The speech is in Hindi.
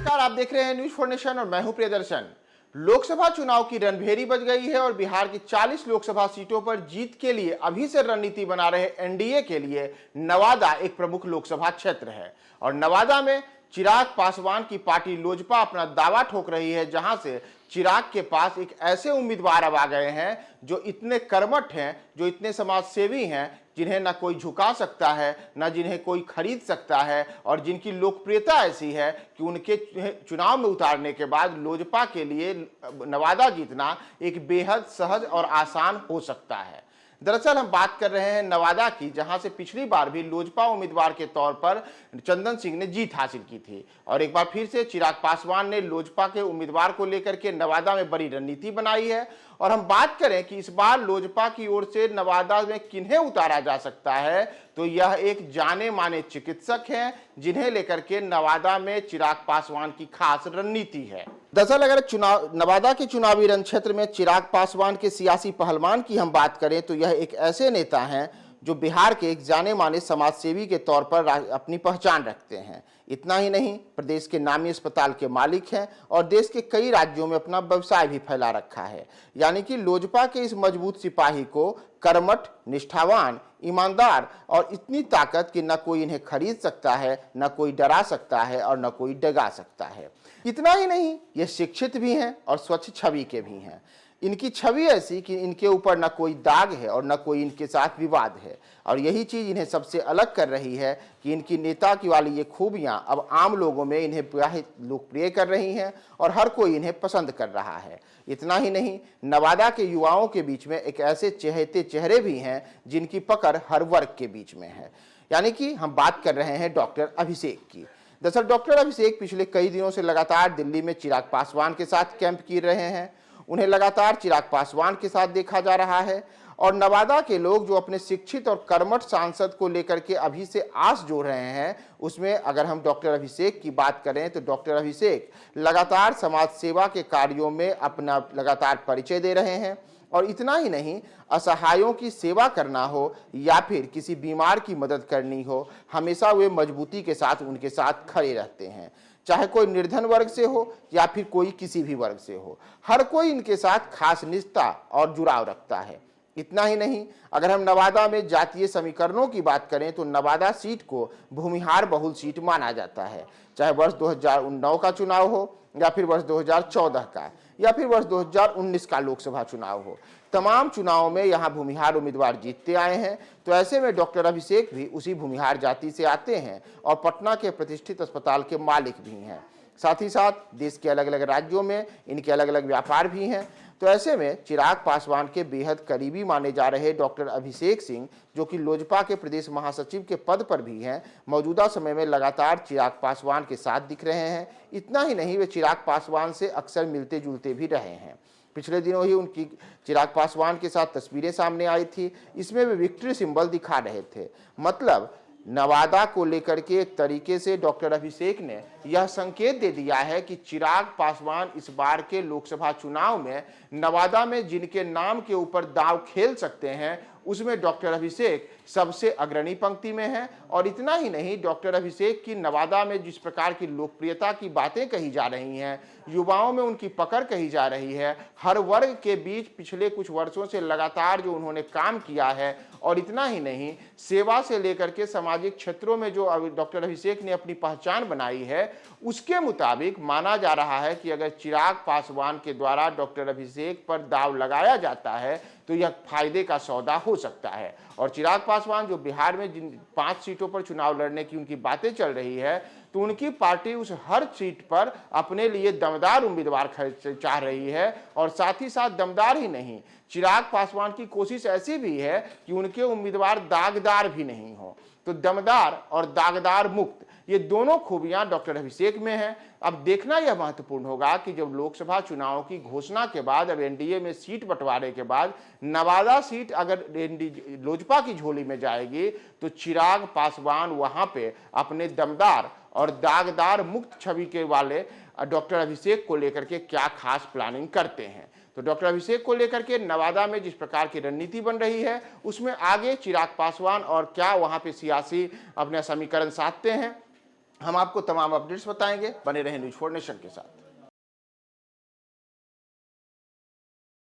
नमस्कार, आप देख रहे हैं न्यूज फॉर नेशन और मैं हूं प्रियदर्शन। लोकसभा चुनाव की रणभेरी बज गई है और बिहार की 40 लोकसभा सीटों पर जीत के लिए अभी से रणनीति बना रहे एनडीए के लिए नवादा एक प्रमुख लोकसभा क्षेत्र है और नवादा में चिराग पासवान की पार्टी लोजपा अपना दावा ठोक रही है, जहां से चिराग के पास एक ऐसे उम्मीदवार अब आ गए हैं जो इतने कर्मठ हैं, जो इतने समाज सेवी हैं, जिन्हें ना कोई झुका सकता है, ना जिन्हें कोई खरीद सकता है और जिनकी लोकप्रियता ऐसी है कि उनके चुनाव में उतारने के बाद लोजपा के लिए नवादा जीतना एक बेहद सहज और आसान हो सकता है। दरअसल हम बात कर रहे हैं नवादा की, जहां से पिछली बार भी लोजपा उम्मीदवार के तौर पर चंदन सिंह ने जीत हासिल की थी और एक बार फिर से चिराग पासवान ने लोजपा के उम्मीदवार को लेकर के नवादा में बड़ी रणनीति बनाई है। और हम बात करें कि इस बार लोजपा की ओर से नवादा में किन्हें उतारा जा सकता है, तो यह एक जाने माने चिकित्सक हैं जिन्हें लेकर के नवादा में चिराग पासवान की खास रणनीति है। दरअसल अगर नवादा के चुनावी रण क्षेत्र में चिराग पासवान के सियासी पहलवान की हम बात करें तो यह एक ऐसे नेता हैं जो बिहार के एक जाने माने समाज सेवी के तौर पर अपनी पहचान रखते हैं। इतना ही नहीं, प्रदेश के नामी अस्पताल के मालिक हैं और देश के कई राज्यों में अपना व्यवसाय भी फैला रखा है। यानी कि लोजपा के इस मजबूत सिपाही को कर्मठ, निष्ठावान, ईमानदार और इतनी ताकत कि न कोई इन्हें खरीद सकता है, न कोई डरा सकता है और न कोई डगा सकता है। इतना ही नहीं, ये शिक्षित भी हैं और स्वच्छ छवि के भी हैं। इनकी छवि ऐसी कि इनके ऊपर न कोई दाग है और न कोई इनके साथ विवाद है और यही चीज इन्हें सबसे अलग कर रही है कि इनकी नेता की वाली ये खूबियां अब आम लोगों में इन्हें लोकप्रिय कर रही हैं और हर कोई इन्हें पसंद कर रहा है। इतना ही नहीं, नवादा के युवाओं के बीच में एक ऐसे चहेते चेहरे भी हैं जिनकी पकड़ हर वर्ग के बीच में है। यानी कि हम बात कर रहे हैं डॉक्टर अभिषेक की। दरअसल डॉक्टर अभिषेक पिछले कई दिनों से लगातार दिल्ली में चिराग पासवान के साथ कैंप कर रहे हैं। उन्हें लगातार चिराग पासवान के साथ देखा जा रहा है और नवादा के लोग जो अपने शिक्षित और कर्मठ सांसद को लेकर के अभी से आस जोड़ रहे हैं, उसमें अगर हम डॉक्टर अभिषेक की बात करें तो डॉक्टर अभिषेक लगातार समाज सेवा के कार्यों में अपना लगातार परिचय दे रहे हैं। और इतना ही नहीं, असहायों की सेवा करना हो या फिर किसी बीमार की मदद करनी हो, हमेशा वे मजबूती के साथ उनके साथ खड़े रहते हैं। चाहे कोई निर्धन वर्ग से हो या फिर कोई किसी भी वर्ग से हो, हर कोई इनके साथ खास निष्ठा और जुड़ाव रखता है। इतना ही नहीं, अगर हम नवादा में जातीय समीकरणों की बात करें तो नवादा सीट को भूमिहार बहुल सीट माना जाता है। चाहे वर्ष 2009 का चुनाव हो या फिर वर्ष 2014 का या फिर वर्ष 2019 का लोकसभा चुनाव हो, तमाम चुनावों में यहाँ भूमिहार उम्मीदवार जीतते आए हैं। तो ऐसे में डॉक्टर अभिषेक भी उसी भूमिहार जाति से आते हैं और पटना के प्रतिष्ठित अस्पताल के मालिक भी हैं। साथ ही साथ देश के अलग अलग राज्यों में इनके अलग अलग व्यापार भी हैं। तो ऐसे में चिराग पासवान के बेहद करीबी माने जा रहे डॉक्टर अभिषेक सिंह, जो कि लोजपा के प्रदेश महासचिव के पद पर भी हैं, मौजूदा समय में लगातार चिराग पासवान के साथ दिख रहे हैं। इतना ही नहीं, वे चिराग पासवान से अक्सर मिलते जुलते भी रहे हैं। पिछले दिनों ही उनकी चिराग पासवान के साथ तस्वीरें सामने आई थी। इसमें वे विक्ट्री सिंबल दिखा रहे थे। मतलब नवादा को लेकर के एक तरीके से डॉक्टर अभिषेक ने यह संकेत दे दिया है कि चिराग पासवान इस बार के लोकसभा चुनाव में नवादा में जिनके नाम के ऊपर दांव खेल सकते हैं, उसमें डॉक्टर अभिषेक सबसे अग्रणी पंक्ति में है। और इतना ही नहीं, डॉक्टर अभिषेक की नवादा में जिस प्रकार की लोकप्रियता की बातें कही जा रही हैं, युवाओं में उनकी पकड़ कही जा रही है, हर वर्ग के बीच पिछले कुछ वर्षों से लगातार जो उन्होंने काम किया है, और इतना ही नहीं, सेवा से लेकर के सामाजिक क्षेत्रों में जो डॉक्टर अभिषेक ने अपनी पहचान बनाई है, उसके मुताबिक माना जा रहा है कि अगर चिराग पासवान के द्वारा डॉक्टर अभिषेक पर दाव लगाया जाता है तो यह फायदे का सौदा हो सकता है। और चिराग पासवान जो बिहार में जिन 5 सीटों पर चुनाव लड़ने की उनकी बातें चल रही है, तो उनकी पार्टी उस हर सीट पर अपने लिए दमदार उम्मीदवार चाह रही है। और साथ ही साथ दमदार ही नहीं, चिराग पासवान की कोशिश ऐसी भी है कि उनके उम्मीदवार दागदार भी नहीं हो। तो दमदार और दागदार मुक्त, ये दोनों खूबियां डॉक्टर अभिषेक में हैं। अब देखना यह महत्वपूर्ण होगा कि जब लोकसभा चुनाव की घोषणा के बाद, अब एनडीए में सीट बंटवारे के बाद नवादा सीट अगर लोजपा की झोली में जाएगी तो चिराग पासवान वहां पे अपने दमदार और दागदार मुक्त छवि के वाले डॉक्टर अभिषेक को लेकर के क्या खास प्लानिंग करते हैं। तो डॉक्टर अभिषेक को लेकर के नवादा में जिस प्रकार की रणनीति बन रही है, उसमें आगे चिराग पासवान और क्या वहां पे सियासी अपने समीकरण साधते हैं, हम आपको तमाम अपडेट्स बताएंगे। बने रहें न्यूज़ 4 नेशन के साथ।